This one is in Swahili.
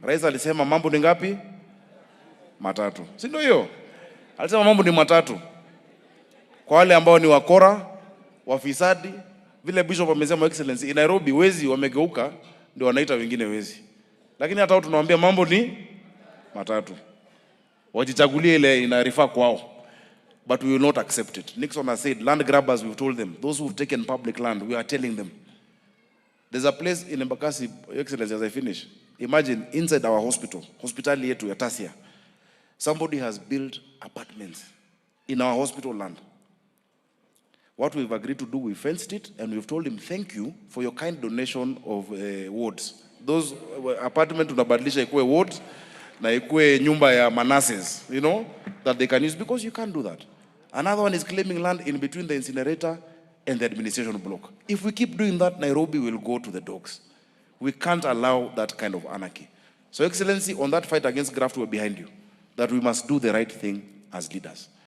Rais alisema mambo ni ngapi? Matatu. Si ndio hiyo? Alisema mambo ni matatu. Kwa wale ambao ni wakora, wafisadi, vile Bishop amesema excellency, in Nairobi wezi wamegeuka ndio wanaita wengine wezi. Lakini hata wao tunawaambia mambo ni matatu. Wajichagulie ile inarifaa kwao. But we will not accept it. Nixon has said, land grabbers, we've told them. Those who've taken public land, we are telling them. There's a place in Embakasi, Excellency, as I finish. Imagine inside our hospital, hospitali yetu ya Tasia, somebody has built apartments in our hospital land. What we've agreed to do, we fenced it, and we've told him, thank you for your kind donation of wards. Those apartments tunabadilisha ikuwe wards, na ikuwe nyumba ya Manassehs, you know, that they can use, because you can't do that. Another one is claiming land in between the incinerator and the administration block. If we keep doing that, Nairobi will go to the dogs. We can't allow that kind of anarchy. So, Excellency, on that fight against graft, we're behind you, that we must do the right thing as leaders.